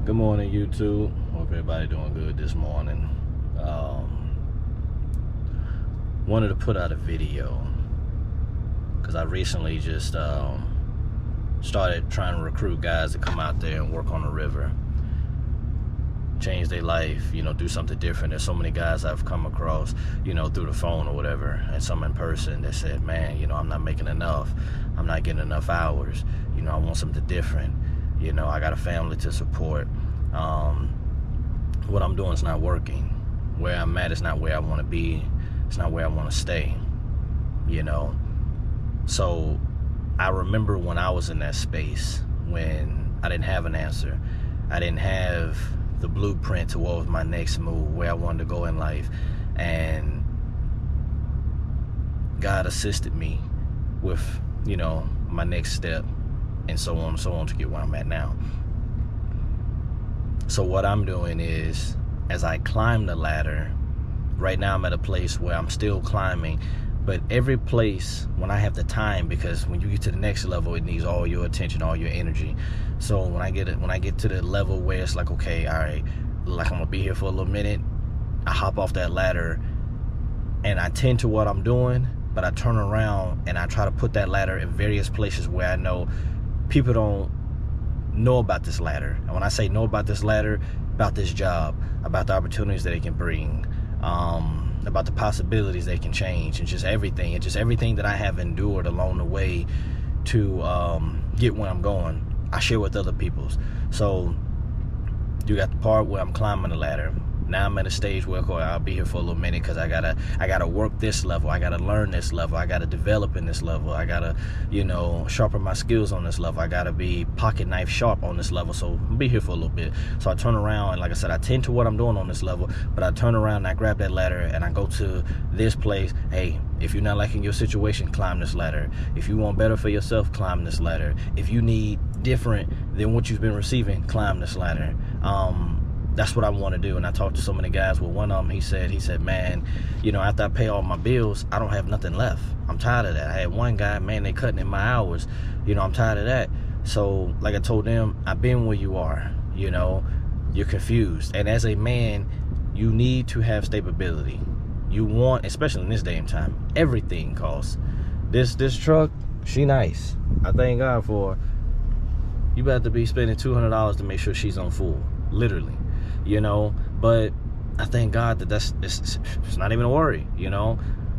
Good morning, YouTube. Hope everybody doing good this morning. Wanted to put out a video because I recently just started trying to recruit guys to come out there and work on the river, change their life, do something different. There's so many guys I've come across, through the phone or whatever, and some in person that said, man, I'm not making enough. I'm not getting enough hours. I want something different. I got a family to support. What I'm doing is not working. Where I'm at is not where I want to be. It's not where I want to stay. So I remember when I was in that space, when I didn't have an answer. I didn't have the blueprint to what was my next move, where I wanted to go in life. And God assisted me with, my next step, and so on and so on, to get where I'm at now. So what I'm doing is, as I climb the ladder, right now I'm at a place where I'm still climbing, but every place when I have the time, because when you get to the next level, it needs all your attention, all your energy. So when I get to the level where it's like, okay, all right, like I'm gonna be here for a little minute, I hop off that ladder and I tend to what I'm doing, but I turn around and I try to put that ladder in various places where I know people don't know about this ladder. And when I say know about this ladder, about this job, about the opportunities that it can bring, about the possibilities they can change, and just everything that I have endured along the way to get where I'm going, I share with other people's. So you got the part where I'm climbing the ladder. Now I'm at a stage where, okay, I'll be here for a little minute because I gotta work this level. I gotta learn this level. I gotta develop in this level. I gotta, sharpen my skills on this level. I gotta be pocket knife sharp on this level. So I'll be here for a little bit. So I turn around, and like I said, I tend to what I'm doing on this level, but I turn around and I grab that ladder and I go to this place. Hey, if you're not liking your situation, climb this ladder. If you want better for yourself, climb this ladder. If you need different than what you've been receiving, climb this ladder. That's what I want to do. And I talked to so many guys. Well, one of them, he said, man, after I pay all my bills, I don't have nothing left. I'm tired of that. I had one guy, man, they cutting in my hours. I'm tired of that. So like I told them, I've been where you are. You're confused. And as a man, you need to have stability. You want, especially in this day and time, everything costs. This truck, she nice. I thank God for her. You better to be spending $200 to make sure she's on full, literally. But I thank God that it's not even a worry.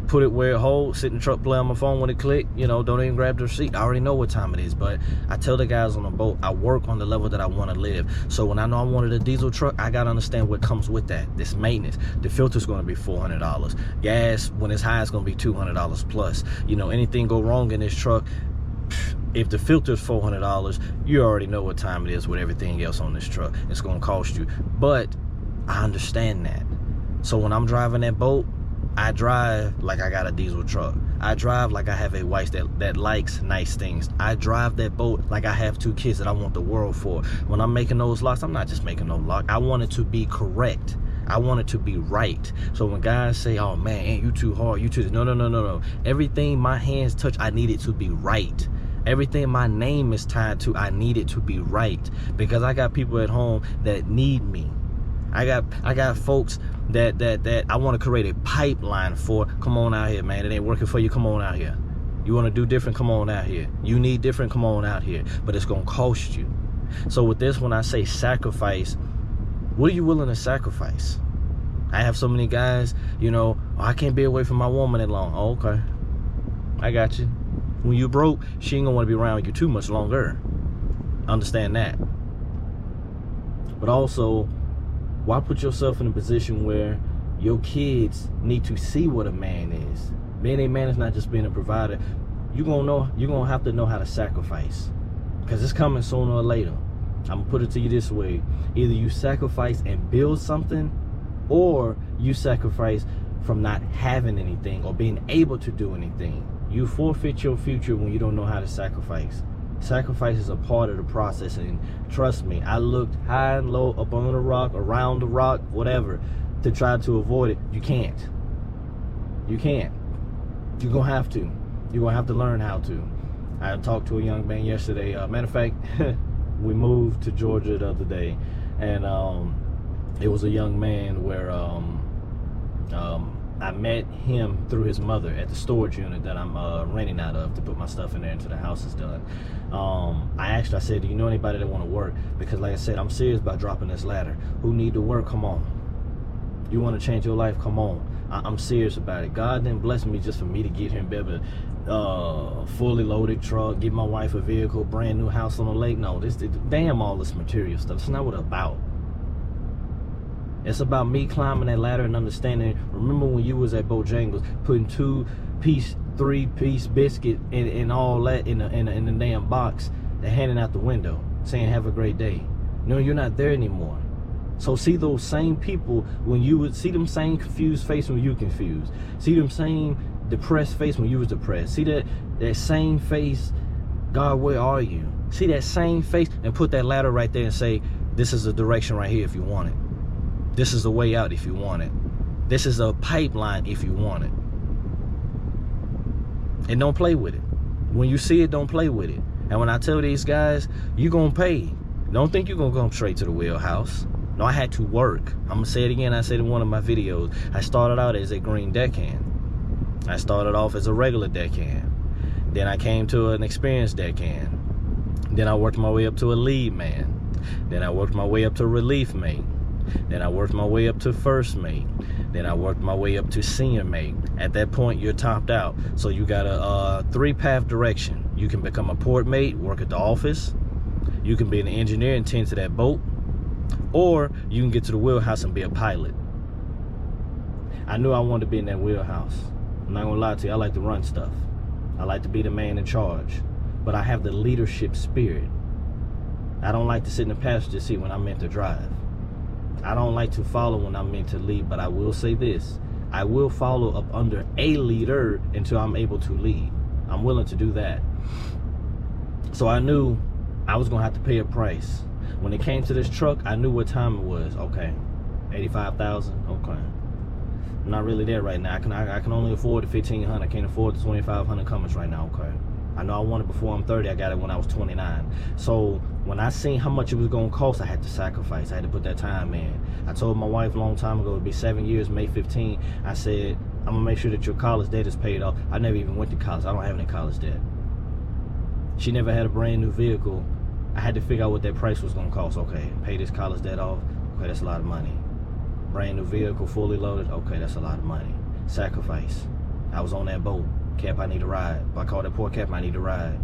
Put it where it holds, sit in the truck, play on my phone when it click, don't even grab the receipt. I already know what time it is. But I tell the guys on the boat, I work on the level that I want to live. So when I know I wanted a diesel truck, I got to understand what comes with that. This maintenance. The filter's going to be $400. Gas, when it's high, it's going to be $200 plus. Anything go wrong in this truck, if the filter's $400, you already know what time it is with everything else on this truck. It's going to cost you. But I understand that. So when I'm driving that boat, I drive like I got a diesel truck. I drive like I have a wife that likes nice things. I drive that boat like I have 2 kids that I want the world for. When I'm making those locks, I'm not just making no lock. I want it to be correct. I want it to be right. So when guys say, oh man, ain't you too hard, you too, no. Everything my hands touch, I need it to be right. Everything my name is tied to, I need it to be right. Because I got people at home that need me. I got folks that I want to create a pipeline for. Come on out here, man. It ain't working for you. Come on out here. You want to do different? Come on out here. You need different? Come on out here. But it's going to cost you. So with this, when I say sacrifice, what are you willing to sacrifice? I have so many guys, oh, I can't be away from my woman that long. Oh, okay. I got you. When you broke, she ain't gonna want to be around you too much longer. Understand that. But also, why put yourself in a position where your kids need to see what a man is? Being a man is not just being a provider. You're gonna have to know how to sacrifice, because it's coming sooner or later. I'm gonna put it to you this way: either you sacrifice and build something, or you sacrifice from not having anything or being able to do anything. You forfeit your future when you don't know how to sacrifice. Sacrifice is a part of the process, and trust me, I looked high and low, up on the rock, around the rock, whatever, to try to avoid it. You can't. You're gonna have to. You're gonna have to learn how to. I talked to a young man yesterday. Matter of fact, we moved to Georgia the other day, And it was a young man where I met him through his mother at the storage unit that I'm renting out of to put my stuff in there until the house is done. I said, do you know anybody that want to work? Because like I said, I'm serious about dropping this ladder. Who need to work? Come on. You want to change your life? Come on. I'm serious about it. God didn't bless me just for me to get here and be able to fully loaded truck, get my wife a vehicle, brand new house on the lake. No, damn all this material stuff. It's not what it's about. It's about me climbing that ladder and understanding. Remember when you was at Bojangles putting 2-piece, 3-piece biscuit and all that in a damn box and handing out the window saying have a great day. No, you're not there anymore. So see those same people when you would see them same confused face when you confused. See them same depressed face when you was depressed. See that same face, God, where are you? See that same face and put that ladder right there and say, this is the direction right here if you want it. This is the way out if you want it. This is a pipeline if you want it. And don't play with it. When you see it, don't play with it. And when I tell these guys, you gonna pay. Don't think you're gonna come straight to the wheelhouse. No, I had to work. I'm gonna say it again. I said in one of my videos, I started out as a green deckhand. I started off as a regular deckhand. Then I came to an experienced deckhand. Then I worked my way up to a lead man. Then I worked my way up to relief mate. Then I worked my way up to first mate. Then I worked my way up to senior mate. At that point, you're topped out. So you got a 3-path direction. You can become a port mate, work at the office. You can be an engineer and tend to that boat. Or you can get to the wheelhouse and be a pilot. I knew I wanted to be in that wheelhouse. I'm not gonna lie to you, I like to run stuff. I like to be the man in charge. But I have the leadership spirit. I don't like to sit in the passenger seat when I'm meant to drive. I don't like to follow when I'm meant to lead, but I will say this. I will follow up under a leader until I'm able to lead. I'm willing to do that. So I knew I was gonna have to pay a price. When it came to this truck, I knew what time it was. Okay, 85,000. Okay, I'm not really there right now. I can only afford the 1,500. I can't afford the 2,500 Cummins right now. Okay, I know I want it before I'm 30. I got it when I was 29. So when I seen how much it was gonna cost, I had to sacrifice. I had to put that time in. I told my wife a long time ago, it'd be 7 years, May 15. I said, I'm gonna make sure that your college debt is paid off. I never even went to college. I don't have any college debt. She never had a brand new vehicle. I had to figure out what that price was gonna cost. Okay, pay this college debt off. Okay, that's a lot of money. Brand new vehicle, fully loaded. Okay, that's a lot of money. Sacrifice. I was on that boat. Cap, I need a ride. If I call that poor Cap, I need a ride.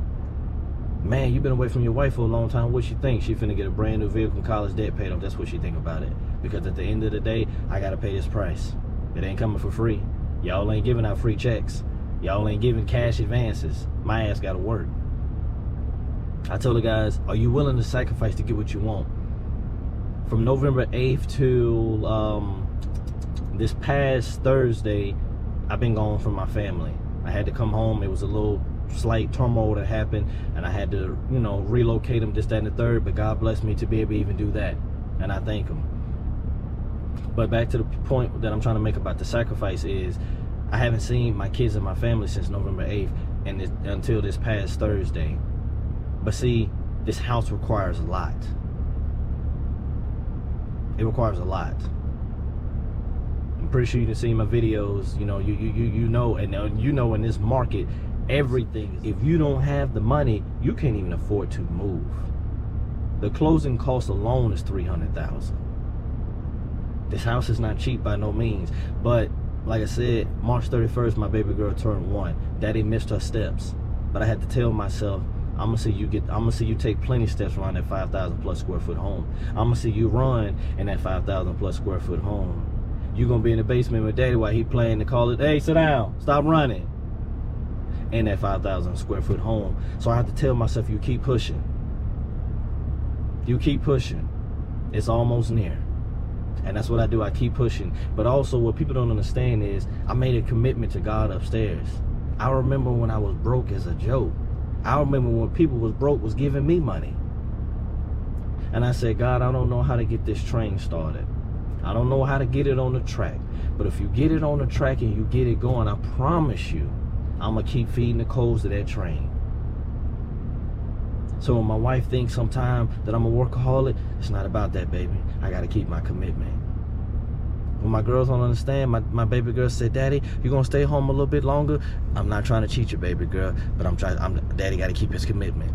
Man, you've been away from your wife for a long time. What she think? She finna get a brand new vehicle and college debt paid off. That's what she think about it. Because at the end of the day, I gotta pay this price. It ain't coming for free. Y'all ain't giving out free checks. Y'all ain't giving cash advances. My ass gotta work. I told the guys, are you willing to sacrifice to get what you want? From November 8th to this past Thursday, I've been gone from my family. I had to come home. It was a little slight turmoil that happened, and I had to, you know, relocate them, this, that, and the third, but God blessed me to be able to even do that, and I thank him. But back to the point that I'm trying to make about the sacrifice is, I haven't seen my kids and my family since November 8th and until this past Thursday. But see, this house requires a lot. It requires a lot. I'm pretty sure you can see my videos. You know, you know, and you know, in this market, everything. If you don't have the money, you can't even afford to move. The closing cost alone is $300,000. This house is not cheap by no means. But like I said, March 31st, my baby girl turned 1. Daddy missed her steps, but I had to tell myself, I'm gonna see you take plenty steps around that 5,000 plus square foot home. I'm gonna see you run in that 5,000 plus square foot home. You're gonna be in the basement with Daddy while he playing to call it, hey, sit down, stop running. In that 5,000 square foot home. So I have to tell myself, you keep pushing. You keep pushing. It's almost near. And that's what I do. I keep pushing. But also what people don't understand is I made a commitment to God upstairs. I remember when I was broke as a joke. I remember when people was broke was giving me money. And I said, God, I don't know how to get this train started. I don't know how to get it on the track. But if you get it on the track and you get it going, I promise you, I'm going to keep feeding the coals to that train. So when my wife thinks sometimes that I'm a workaholic, it's not about that, baby. I got to keep my commitment. When my girls don't understand, my baby girl said, Daddy, you going to stay home a little bit longer? I'm not trying to cheat you, baby girl, but Daddy got to keep his commitment.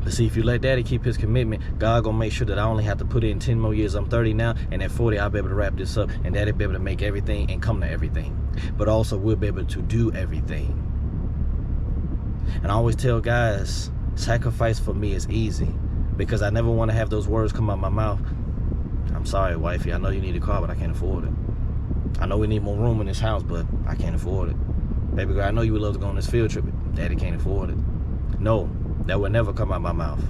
But see, if you let Daddy keep his commitment, God going to make sure that I only have to put in 10 more years. I'm 30 now, and at 40, I'll be able to wrap this up, and Daddy be able to make everything and come to everything. But also, we'll be able to do everything. And I always tell guys, sacrifice for me is easy, because I never want to have those words come out my mouth. I'm sorry, wifey, I know you need a car, but I can't afford it. I know we need more room in this house, but I can't afford it. Baby girl, I know you would love to go on this field trip, but Daddy can't afford it. No, that would never come out my mouth.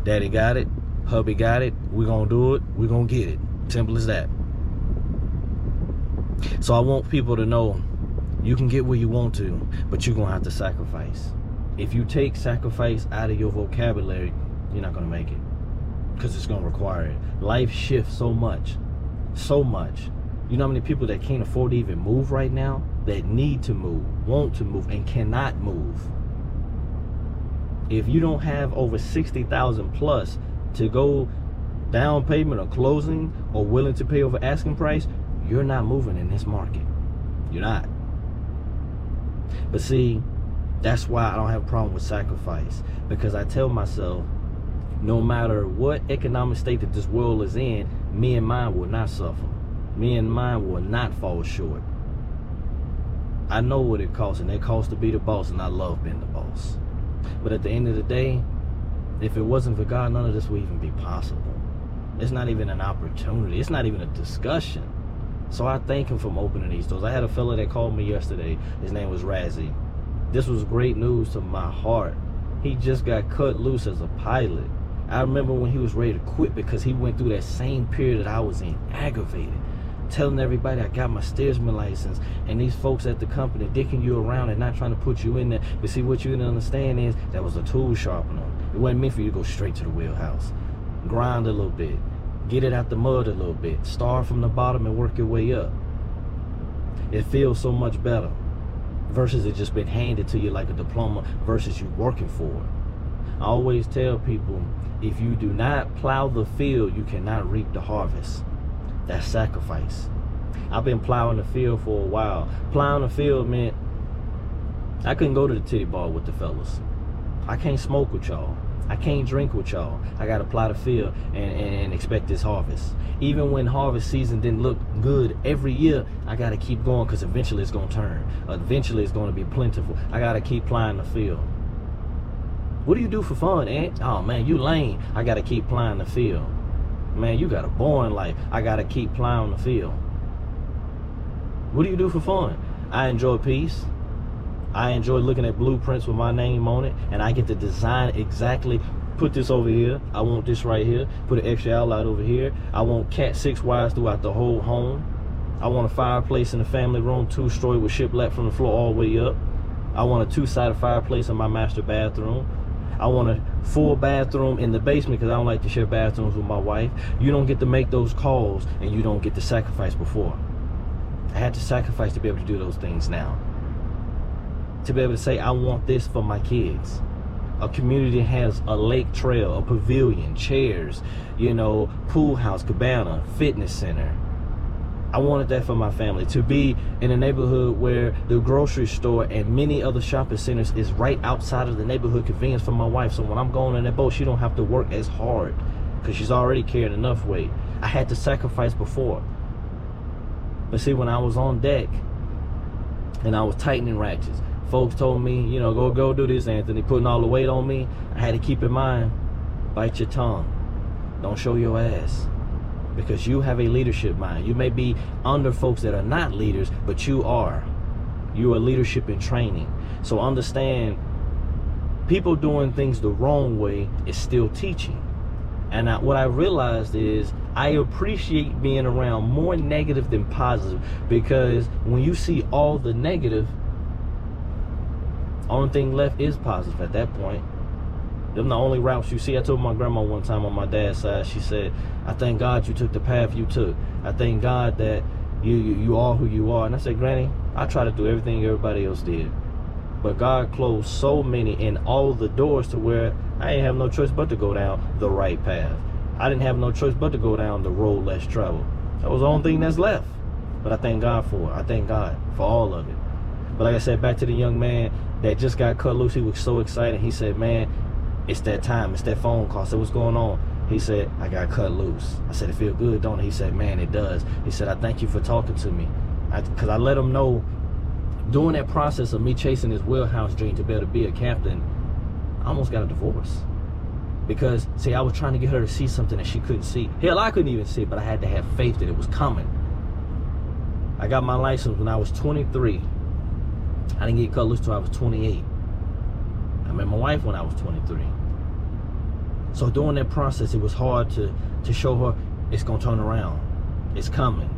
Daddy got it, hubby got it, we're gonna do it, we're gonna get it. Simple as that. So I want people to know, you can get where you want to, but you're gonna have to sacrifice. If you take sacrifice out of your vocabulary, you're not gonna make it, because it's gonna require it. Life shifts so much. You know how many people that can't afford to even move right now, that need to move, want to move, and cannot move? If you don't have over 60,000 plus to go down payment or closing, or willing to pay over asking price, you're not moving in this market. You're not. But see, that's why I don't have a problem with sacrifice, because I tell myself, no matter what economic state that this world is in, me and mine will not suffer. Me and mine will not fall short. I know what it costs, and it costs to be the boss, and I love being the boss. But at the end of the day, if it wasn't for God, none of this would even be possible. It's not even an opportunity. It's not even a discussion. So I thank him for opening these doors. I had a fella that called me yesterday. His name was Razzie. This was great news to my heart. He just got cut loose as a pilot. I remember when he was ready to quit, because he went through that same period that I was in, aggravated, telling everybody I got my steersman license, and these folks at the company dicking you around and not trying to put you in there. But see, what you didn't understand is that was a tool sharpener. It wasn't meant for you to go straight to the wheelhouse. Grind a little bit, get it out the mud a little bit, start from the bottom and work your way up. It feels so much better versus it just been handed to you like a diploma, versus you working for it. I always tell people, if you do not plow the field, you cannot reap the harvest. That's sacrifice. I've been plowing the field for a while. Plowing the field meant I couldn't go to the titty bar with the fellas. I can't smoke with y'all. I can't drink with y'all. I got to plow the field and expect this harvest. Even when harvest season didn't look good every year, I got to keep going, because eventually it's going to turn. Eventually it's going to be plentiful. I got to keep plowing the field. What do you do for fun, Aunt? Oh, man, you lame. I got to keep plowing the field. Man, you got a boring life. I got to keep plowing the field. What do you do for fun? I enjoy peace. I enjoy looking at blueprints with my name on it, and I get to design exactly, put this over here, I want this right here, put an extra outlet over here, I want Cat 6 wires throughout the whole home, I want a fireplace in the family room, 2-story with shiplap from the floor all the way up, I want a 2-sided fireplace in my master bathroom, I want a full bathroom in the basement, because I don't like to share bathrooms with my wife. You don't get to make those calls, and you don't get to sacrifice before. I had to sacrifice to be able to do those things now. To be able to say, I want this for my kids. A community that has a lake trail, a pavilion, chairs, you know, pool house, cabana, fitness center. I wanted that for my family. To be in a neighborhood where the grocery store and many other shopping centers is right outside of the neighborhood convenience for my wife. So when I'm going on that boat, she don't have to work as hard, because she's already carrying enough weight. I had to sacrifice before. But see, when I was on deck and I was tightening ratchets, folks told me, you know, go do this, Anthony, putting all the weight on me. I had to keep in mind, bite your tongue. Don't show your ass. Because you have a leadership mind. You may be under folks that are not leaders, but you are. You are leadership in training. So understand, people doing things the wrong way is still teaching. And what I realized is I appreciate being around more negative than positive, because when you see all the negative, only thing left is positive at that point. Them the only routes you see. I told my grandma one time on my dad's side, she said, I thank God you took the path you took. I thank God that you are who you are. And I said, Granny, I try to do everything everybody else did, But God closed so many and all the doors to where I didn't have no choice but to go down the right path. I didn't have no choice but to go down the road less traveled. That was the only thing that's left. But I thank God for it. I thank God for all of it. But like I said, back to the young man that just got cut loose. He was so excited. He said, man, it's that time. It's that phone call. I said, what's going on? He said, I got cut loose. I said, it feel good, don't it? He said, man, it does. He said, I thank you for talking to me. Because I let him know during that process of me chasing this wheelhouse dream to be able to be a captain, I almost got a divorce. Because, see, I was trying to get her to see something that she couldn't see. Hell, I couldn't even see it, but I had to have faith that it was coming. I got my license when I was 23. I didn't get cut loose till I was 28. I met my wife when I was 23. So during that process, it was hard to show her it's going to turn around. It's coming.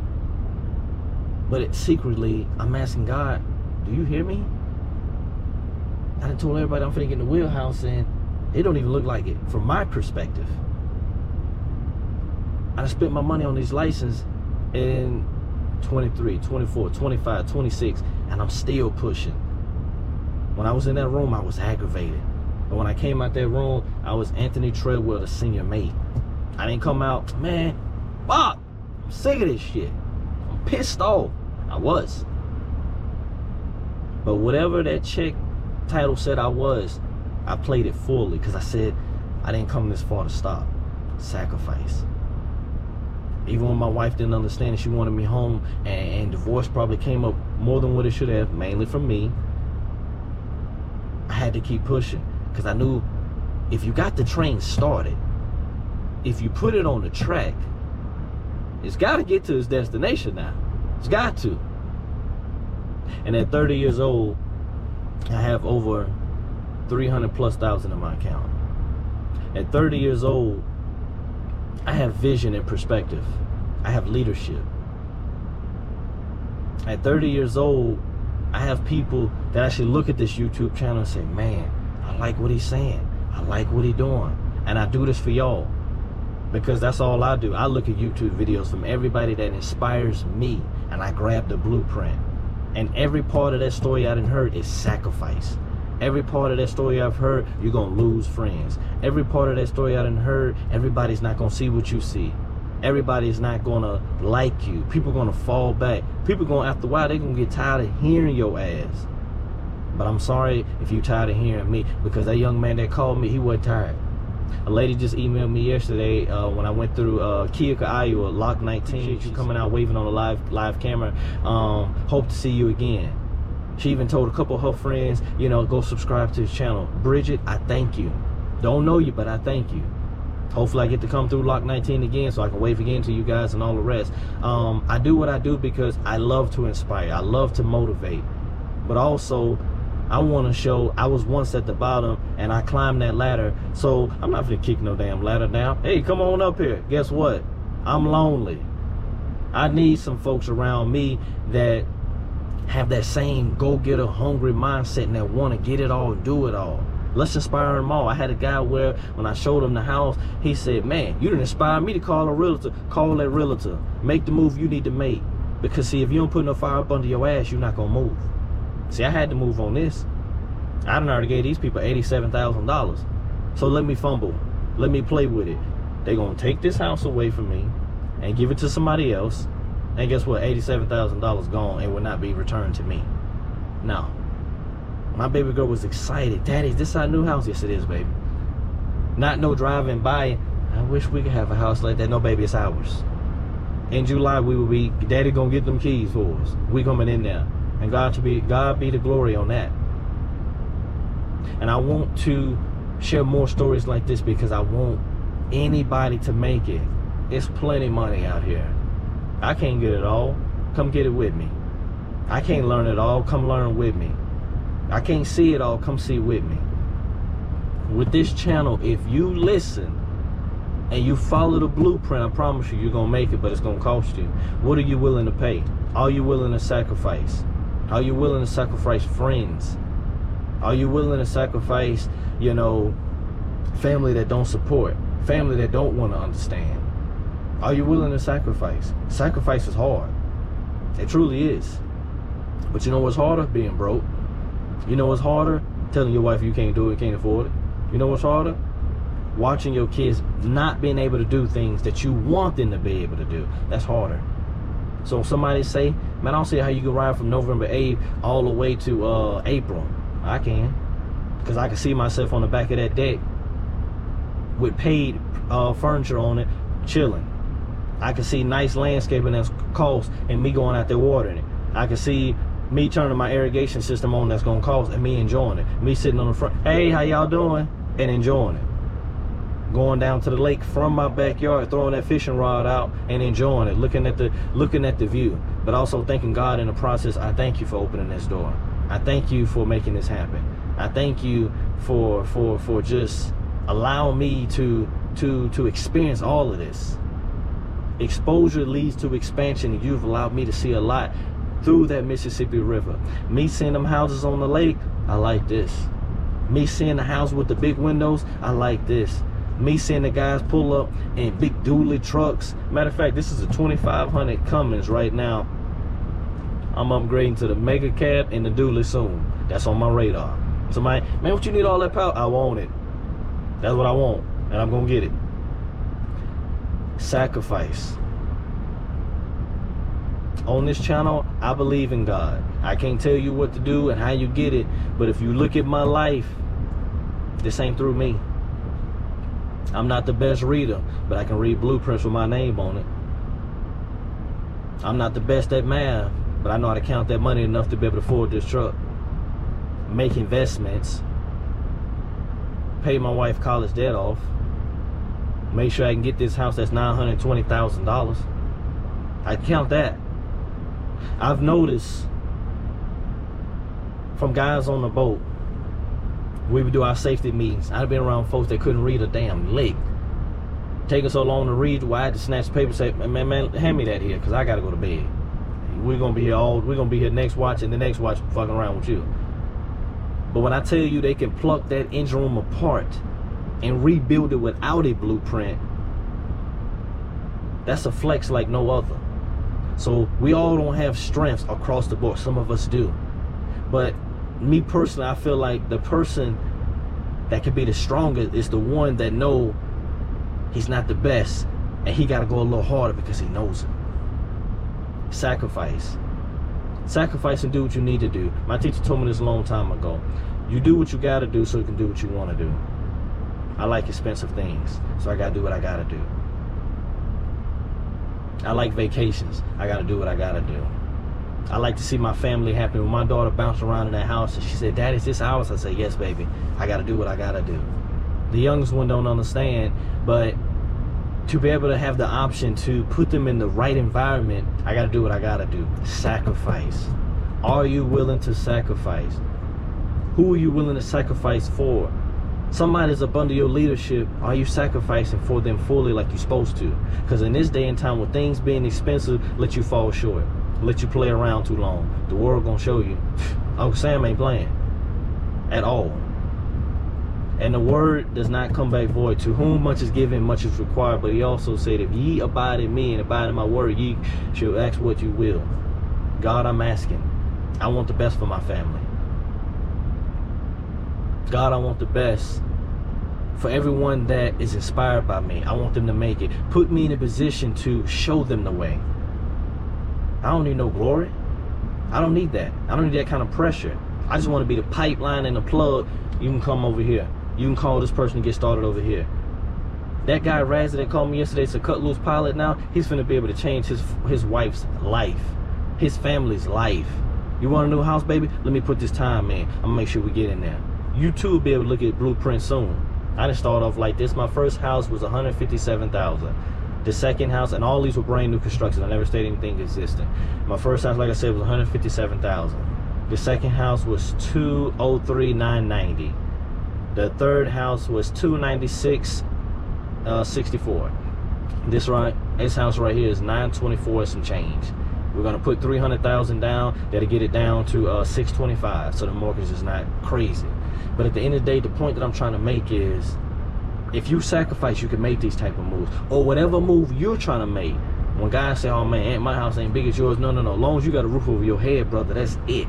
But secretly, I'm asking God, do you hear me? I done told everybody I'm finna get in the wheelhouse and it don't even look like it from my perspective. I done spent my money on these licenses in 23, 24, 25, 26, and I'm still pushing. When I was in that room, I was aggravated. But when I came out that room, I was Anthony Treadwell, the senior mate. I didn't come out, man, fuck, I'm sick of this shit. I'm pissed off. I was. But whatever that chick title said I was, I played it fully because I said I didn't come this far to stop. Sacrifice. Even when my wife didn't understand it, she wanted me home, and divorce probably came up more than what it should have, mainly from me. I had to keep pushing because I knew if you got the train started, if you put it on the track, it's got to get to its destination now. It's got to. And at 30 years old, I have over 300,000+ in my account. At 30 years old, I have vision and perspective. I have leadership. At 30 years old, I have people that actually look at this YouTube channel and say, man, I like what he's saying. I like what he's doing. And I do this for y'all. Because that's all I do. I look at YouTube videos from everybody that inspires me, and I grab the blueprint. And every part of that story I done heard is sacrifice. Every part of that story I've heard, you're going to lose friends. Every part of that story I done heard, everybody's not going to see what you see. Everybody's not going to like you. People going to fall back. People going, after a while, they're going to get tired of hearing your ass. But I'm sorry if you're tired of hearing me, because that young man that called me, he wasn't tired. A lady just emailed me yesterday when I went through Keokuk, Iowa, Lock 19. She's coming out waving on a live camera. Hope to see you again. She even told a couple of her friends, you know, go subscribe to his channel. Bridget, I thank you. Don't know you, but I thank you. Hopefully I get to come through Lock 19 again so I can wave again to you guys and all the rest. I do what I do because I love to inspire. I love to motivate. But also, I want to show I was once at the bottom and I climbed that ladder. So I'm not going to kick no damn ladder down. Hey, come on up here. Guess what? I'm lonely. I need some folks around me that have that same go-getter, hungry mindset and that want to get it all and do it all. Let's inspire them all. I had a guy where when I showed him the house, he said, man, you didn't inspire me to call a realtor. Call that realtor. Make the move you need to make. Because see, if you don't put no fire up under your ass, you're not going to move. See, I had to move on this. I done already gave these people $87,000. So let me fumble. Let me play with it. They're going to take this house away from me and give it to somebody else. And guess what? $87,000 gone and will not be returned to me. No. My baby girl was excited. Daddy, is this our new house? Yes, it is, baby. Not no driving by. I wish we could have a house like that. No, baby, it's ours. In July, we will be, Daddy gonna get them keys for us. We coming in there. And God be the glory on that. And I want to share more stories like this because I want anybody to make it. It's plenty money out here. I can't get it all. Come get it with me. I can't learn it all. Come learn with me. I can't see it all. Come see it with me. With this channel, if you listen and you follow the blueprint, I promise you're going to make it, but it's going to cost you. What are you willing to pay? Are you willing to sacrifice? Are you willing to sacrifice friends? Are you willing to sacrifice, you know, family that don't support? Family that don't want to understand? Are you willing to sacrifice? Sacrifice is hard. It truly is. But you know what's harder? Being broke. You know what's harder? Telling your wife you can't do it, can't afford it. You know what's harder? Watching your kids not being able to do things that you want them to be able to do. That's harder. So somebody say, man, I don't see how you can ride from November 8th all the way to April. I can. Because I can see myself on the back of that deck with paid furniture on it, chilling. I can see nice landscaping that's cost and me going out there watering it. I can see me turning my irrigation system on that's gonna cost and me enjoying it. Me sitting on the front, hey, how y'all doing? And enjoying it. Going down to the lake from my backyard, throwing that fishing rod out and enjoying it, looking at the view, but also thanking God in the process. I thank you for opening this door. I thank you for making this happen. I thank you for just allowing me to experience all of this. Exposure leads to expansion, and you've allowed me to see a lot through that Mississippi River. Me seeing them houses on the lake, I like this. Me seeing the house with the big windows, I like this. Me seeing the guys pull up in big dually trucks. Matter of fact, this is a 2500 Cummins right now. I'm upgrading to the mega cab and the dually soon. That's on my radar. Somebody, man, what you need all that power? I want it. That's what I want, and I'm gonna get it. Sacrifice. On this channel, I believe in God. I can't tell you what to do and how you get it, but if you look at my life, this ain't through me. I'm not the best reader, but I can read blueprints with my name on it. I'm not the best at math, but I know how to count that money enough to be able to afford this truck. Make investments. Pay my wife college debt off. Make sure I can get this house that's $920,000. I count that. I've noticed from guys on the boat, we would do our safety meetings. I've been around folks that couldn't read a damn lick. Taking so long to read, why I had to snatch the paper and say, man, hand me that here, because I got to go to bed. We're going to be here next watch and the next watch fucking around with you. But when I tell you they can pluck that engine room apart and rebuild it without a blueprint, that's a flex like no other. So we all don't have strengths across the board. Some of us do. But me personally, I feel like the person that can be the strongest is the one that know he's not the best, and he got to go a little harder because he knows it. Sacrifice. Sacrifice and do what you need to do. My teacher told me this a long time ago. You do what you got to do so you can do what you want to do. I like expensive things, so I got to do what I got to do. I like vacations. I got to do what I got to do. I like to see my family happy. When my daughter bounced around in that house and she said, Dad, is this ours? I said, yes, baby. I got to do what I got to do. The youngest one don't understand, but to be able to have the option to put them in the right environment, I got to do what I got to do. Sacrifice. Are you willing to sacrifice? Who are you willing to sacrifice for? Somebody's up under your leadership. Are you sacrificing for them fully like you're supposed to? Because in this day and time, with things being expensive, let you fall short. Let you play around too long. The world gonna show you. Uncle Sam ain't playing at all. And the word does not come back void. To whom much is given, much is required. But he also said, if ye abide in me and abide in my word, ye shall ask what you will. God, I'm asking. I want the best for my family. God, I want the best for everyone that is inspired by me. I want them to make it. Put me in a position to show them the way. I don't need no glory. I don't need that. I don't need that kind of pressure. I just want to be the pipeline and the plug. You can come over here. You can call this person to get started over here. That guy Razzie that called me yesterday, it's a cut loose pilot now. He's finna be able to change his wife's life, his family's life. You want a new house, baby? Let me put this time in. I'm gonna make sure we get in there. You too will be able to look at blueprints soon. I didn't start off like this. My first house was $157,000. The second house, and all these were brand new constructions. I never stayed anything existing. My first house, like I said, was $157,000. The second house was $203,990. The third house was $296,64. This house right here is $924 and some change. We're gonna put $300,000 down. That'll get it down to $625. So the mortgage is not crazy. But at the end of the day, the point that I'm trying to make is, if you sacrifice, you can make these type of moves. Or whatever move you're trying to make. When guys say, oh man, my house ain't big as yours. No. As long as you got a roof over your head, brother, that's it.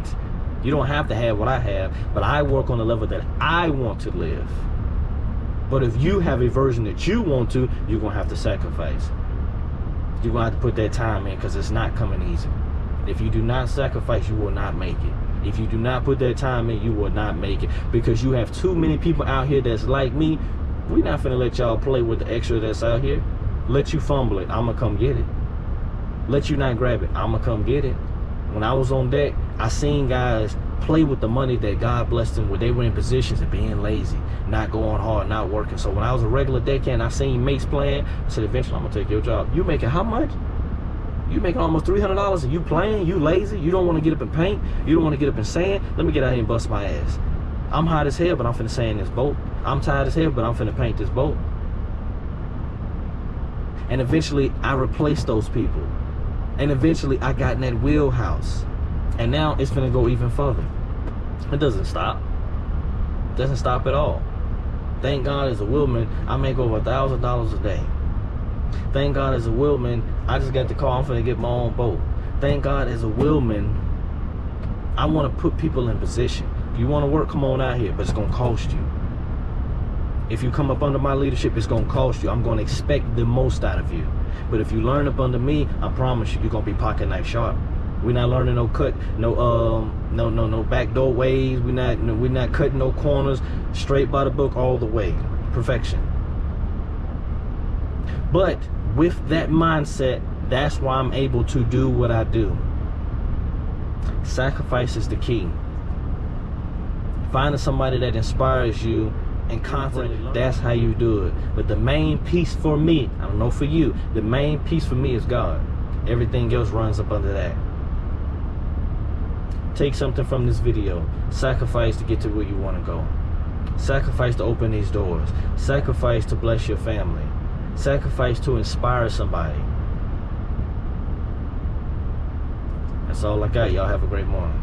You don't have to have what I have, but I work on the level that I want to live. But if you have a version that you want to, you're going to have to sacrifice. You're going to have to put that time in, because it's not coming easy. If you do not sacrifice, you will not make it. If you do not put that time in, you will not make it, because you have too many people out here that's like me. We're not finna let y'all play with the extra that's out here. Let you fumble it, I'ma come get it. Let you not grab it, I'ma come get it. When I was on deck, I seen guys play with the money that God blessed them with. They were in positions of being lazy, not going hard, not working. So when I was a regular deckhand, I seen mates playing. I said, eventually I'm gonna take your job. You making how much? You making almost $300 and you playing, you lazy, you don't want to get up and paint, you don't want to get up and sand. Let me get out here and bust my ass. I'm hot as hell, but I'm finna sand this boat. I'm tired as hell, but I'm finna paint this boat. And eventually I replaced those people. And eventually I got in that wheelhouse. And now it's gonna go even further. It doesn't stop. It doesn't stop at all. Thank God as a wheelman, I make over $1,000 a day. Thank God as a wheelman, I just got the call, I'm finna get my own boat. Thank God as a wheelman, I wanna put people in position. If you wanna work, come on out here, but it's gonna cost you. If you come up under my leadership, it's gonna cost you. I'm gonna expect the most out of you. But if you learn up under me, I promise you, you're gonna be pocket knife sharp. We're not learning no cut, no backdoor ways. We're not cutting no corners. Straight by the book all the way. Perfection. But with that mindset, that's why I'm able to do what I do. Sacrifice is the key. Finding somebody that inspires you and confident, that's how you do it. But the main piece for me, I don't know for you, the main piece for me is God. Everything else runs up under that. Take something from this video. Sacrifice to get to where you want to go. Sacrifice to open these doors. Sacrifice to bless your family. Sacrifice to inspire somebody. That's all I got. Y'all have a great morning.